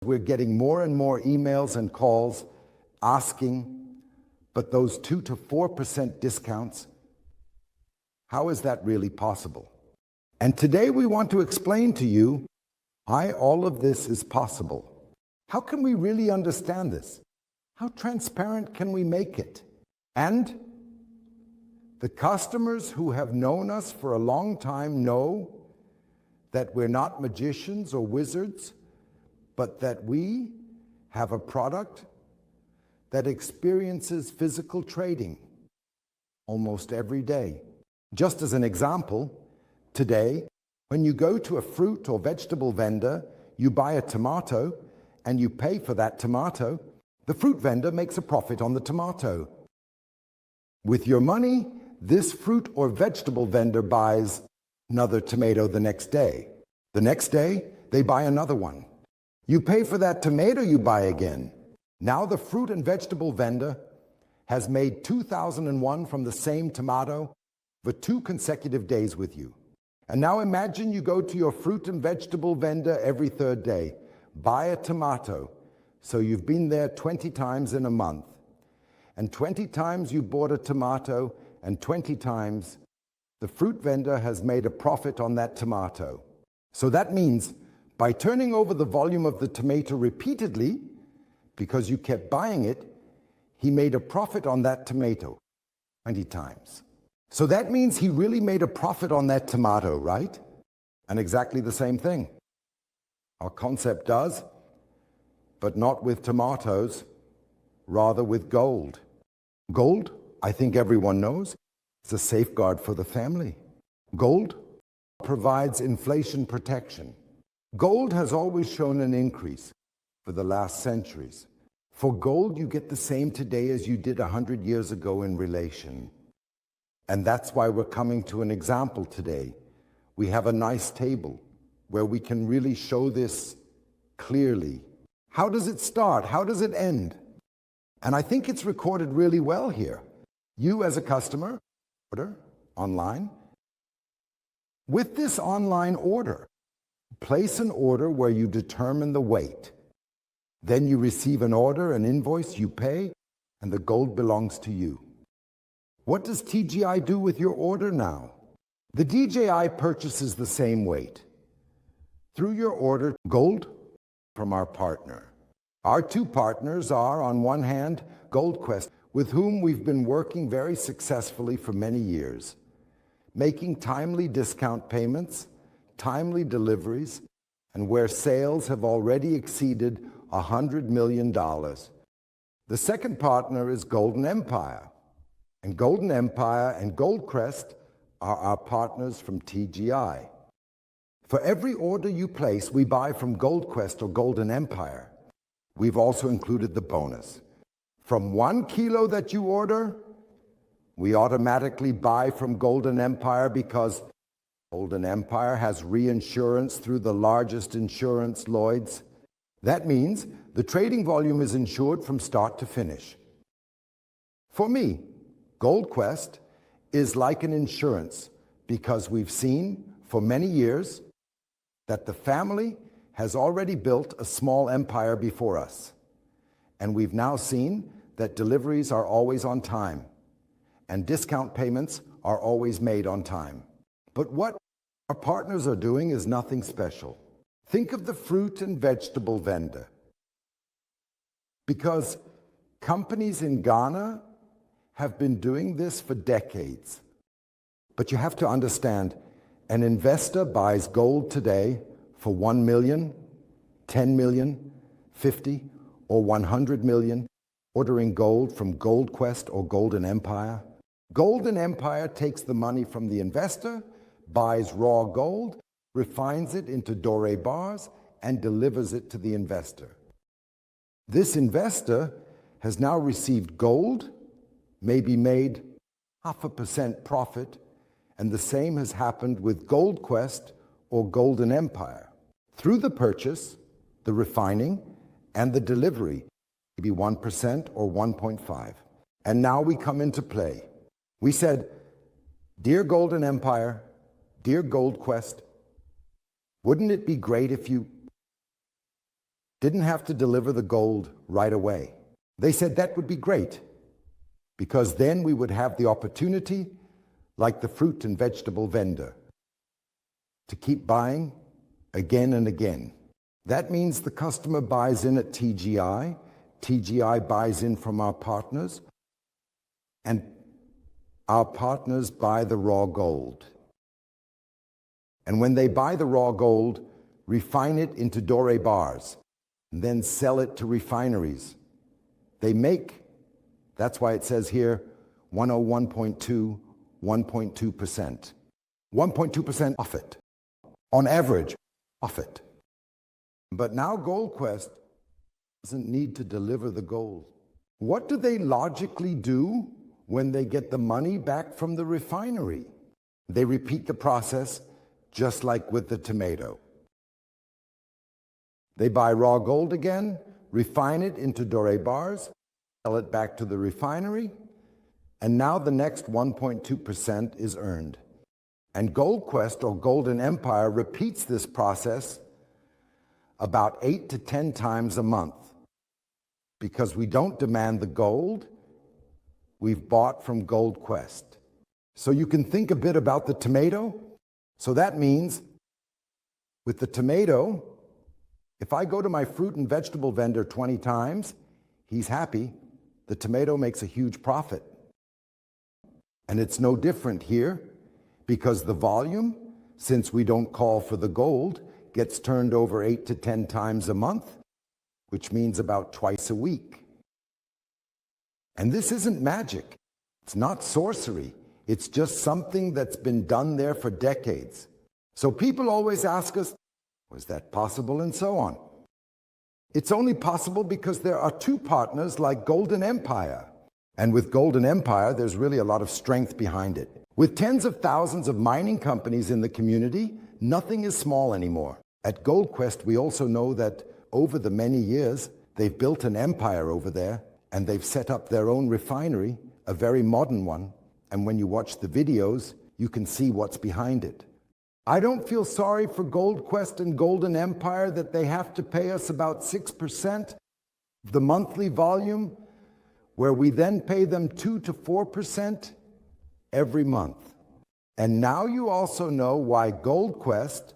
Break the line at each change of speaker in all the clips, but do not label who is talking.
we're getting more and more emails and calls asking, but those 2 to 4% discounts, how is that really possible? And today we want to explain to you why all of this is possible. How can we really understand this? How transparent can we make it? And the customers who have known us for a long time know that we're not magicians or wizards, but that we have a product that experiences physical trading almost every day. Just as an example, today, when you go to a fruit or vegetable vendor, you buy a tomato and you pay for that tomato, the fruit vendor makes a profit on the tomato. With your money, this fruit or vegetable vendor buys another tomato the next day. The next day, they buy another one. You pay for that tomato, you buy again. Now the fruit and vegetable vendor has made 2001 from the same tomato for 2 consecutive days with you. And now imagine you go to your fruit and vegetable vendor every 3rd day, buy a tomato. So you've been there 20 times in a month. And 20 times you bought a tomato, and 20 times the fruit vendor has made a profit on that tomato. So that means by turning over the volume of the tomato repeatedly, because you kept buying it, he made a profit on that tomato 20 times. So that means he really made a profit on that tomato, right? And exactly the same thing. Our concept does, but not with tomatoes, rather with gold. Gold, I think everyone knows, is a safeguard for the family. Gold provides inflation protection. Gold has always shown an increase for the last centuries. For gold, you get the same today as you did 100 years ago in relation. And that's why we're coming to an example today. We have a nice table where we can really show this clearly. How does it start? How does it end? And I think it's recorded really well here. You as a customer, order online. With this online order, place an order where you determine the weight. Then you receive an order, an invoice, you pay, and the gold belongs to you. What does TGI do with your order now? The DJI purchases the same weight. Through your order, gold from our partner. Our 2 partners are, on one hand, GoldQuest, with whom we've been working very successfully for many years, making timely discount payments, timely deliveries, and where sales have already exceeded $100 million. The second partner is Golden Empire. And Golden Empire and Goldcrest are our partners from TGI. For every order you place, we buy from GoldQuest or Golden Empire. We've also included the bonus. From 1 kilo that you order, we automatically buy from Golden Empire because Golden Empire has reinsurance through the largest insurance, Lloyd's. That means the trading volume is insured from start to finish. For me, GoldQuest is like an insurance because we've seen for many years that the family has already built a small empire before us. And we've now seen that deliveries are always on time and discount payments are always made on time. But what our partners are doing is nothing special. Think of the fruit and vegetable vendor. Because companies in Ghana have been doing this for decades. But you have to understand, an investor buys gold today for 1 million, 10 million, 50, or 100 million, ordering gold from GoldQuest or Golden Empire. Golden Empire takes the money from the investor, buys raw gold, refines it into doré bars, and delivers it to the investor. This investor has now received gold, maybe made 0.5% profit, and the same has happened with GoldQuest or Golden Empire. Through the purchase, the refining, and the delivery, maybe 1% or 1.5%. And now we come into play. We said, dear Golden Empire, dear GoldQuest, wouldn't it be great if you didn't have to deliver the gold right away. They said that would be great, because then we would have the opportunity, like the fruit and vegetable vendor, to keep buying again and again. That means the customer buys in at TGI, TGI buys in from our partners, and our partners buy the raw gold. And when they buy the raw gold, refine it into doré bars, and then sell it to refineries. They make, that's why it says here, 101.2, 1.2%. 1.2% profit, on average, profit. But now GoldQuest doesn't need to deliver the gold. What do they logically do when they get the money back from the refinery? They repeat the process just like with the tomato. They buy raw gold again, refine it into doré bars, sell it back to the refinery, and now the next 1.2% is earned. And GoldQuest, or Golden Empire, repeats this process about 8 to 10 times a month, because we don't demand the gold we've bought from GoldQuest. So you can think a bit about the tomato. So that means with the tomato, if I go to my fruit and vegetable vendor 20 times, he's happy. The tomato makes a huge profit. And it's no different here, because the volume, since we don't call for the gold, gets turned over 8 to 10 times a month, which means about twice a week. And this isn't magic. It's not sorcery. It's just something that's been done there for decades. So people always ask us, was that possible, and so on. It's only possible because there are two partners like Golden Empire. And with Golden Empire, there's really a lot of strength behind it. With tens of thousands of mining companies in the community, nothing is small anymore. At GoldQuest, we also know that over the many years, they've built an empire over there, and they've set up their own refinery, a very modern one. And when you watch the videos, you can see what's behind it. I don't feel sorry for GoldQuest and Golden Empire that they have to pay us about 6% of the monthly volume, where we then pay them 2 to 4% every month. And now you also know why GoldQuest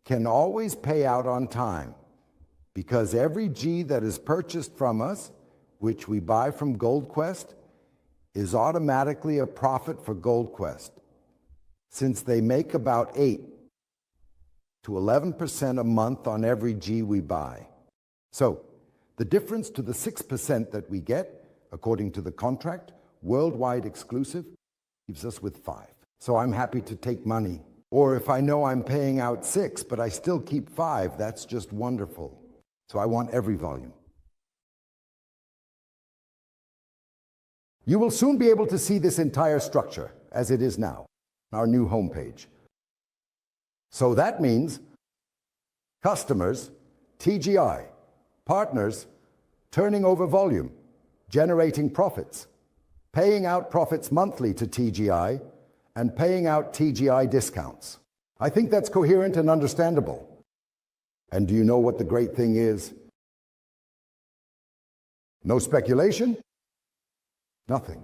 can always pay out on time, because every G that is purchased from us, which we buy from GoldQuest, is automatically a profit for GoldQuest, since they make about 8 to 11% a month on every G we buy. So the difference to the 6% that we get, according to the contract, worldwide exclusive, leaves us with 5. So I'm happy to take money. Or if I know I'm paying out 6, but I still keep 5, that's just wonderful. So I want every volume. You will soon be able to see this entire structure as it is now, our new homepage. So that means customers, TGI, partners, turning over volume, generating profits, paying out profits monthly to TGI, and paying out TGI discounts. I think that's coherent and understandable. And do you know what the great thing is? No speculation? Nothing.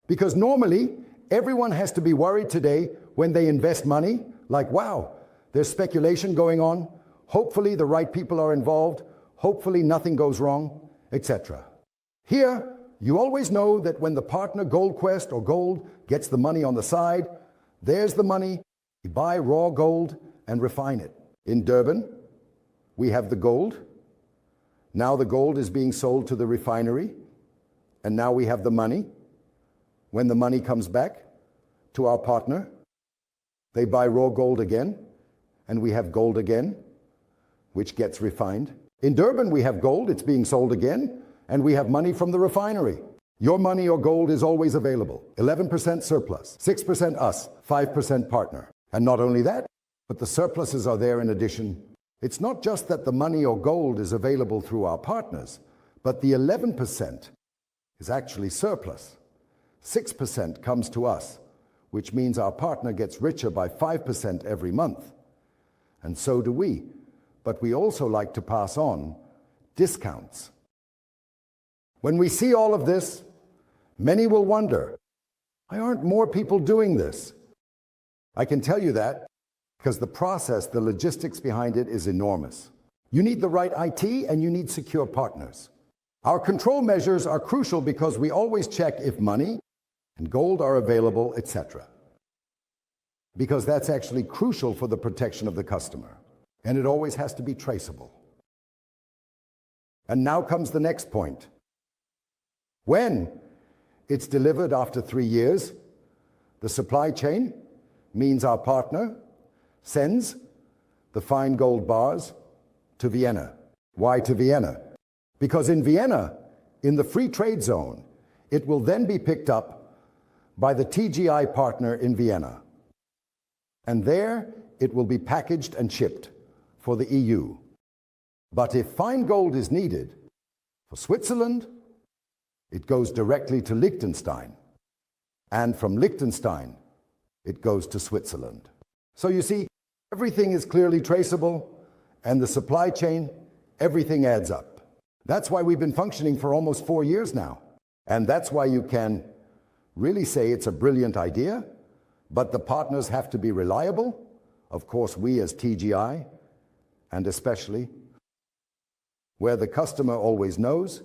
Because normally, everyone has to be worried today when they invest money, like, wow, there's speculation going on, hopefully the right people are involved, hopefully nothing goes wrong, etc. Here, you always know that when the partner GoldQuest or Gold gets the money on the side, there's the money, you buy raw gold and refine it. In Durban, we have the gold. Now the gold is being sold to the refinery, and now we have the money. When the money comes back to our partner, they buy raw gold again, and we have gold again, which gets refined. In Durban, we have gold, it's being sold again, and we have money from the refinery. Your money or gold is always available. 11% surplus, 6% us, 5% partner. And not only that, but the surpluses are there in addition. It's not just that the money or gold is available through our partners, but the 11% is actually surplus. 6% comes to us, which means our partner gets richer by 5% every month. And so do we. But we also like to pass on discounts. When we see all of this, many will wonder, why aren't more people doing this? I can tell you that because the process, the logistics behind it is enormous. You need the right IT and you need secure partners. Our control measures are crucial because we always check if money and gold are available, etc. Because that's actually crucial for the protection of the customer. And it always has to be traceable. And now comes the next point. When it's delivered after 3 years, the supply chain means our partner sends the fine gold bars to Vienna. Why to Vienna? Because in Vienna, in the free trade zone, it will then be picked up by the TGI partner in Vienna. And there it will be packaged and shipped for the EU. But if fine gold is needed for Switzerland, it goes directly to Liechtenstein. And from Liechtenstein, it goes to Switzerland. So you see, everything is clearly traceable, and the supply chain, everything adds up. That's why we've been functioning for almost 4 years now. And that's why you can really say it's a brilliant idea, but the partners have to be reliable. Of course, we as TGI, and especially where the customer always knows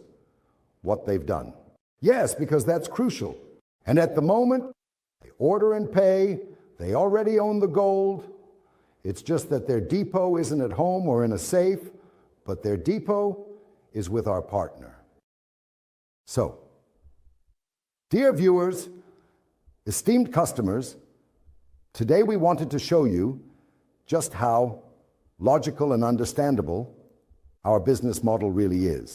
what they've done. Yes, because that's crucial. And at the moment, they order and pay, they already own the gold. It's just that their depot isn't at home or in a safe, but their depot is with our partner. So, dear viewers, esteemed customers, today we wanted to show you just how logical and understandable our business model really is.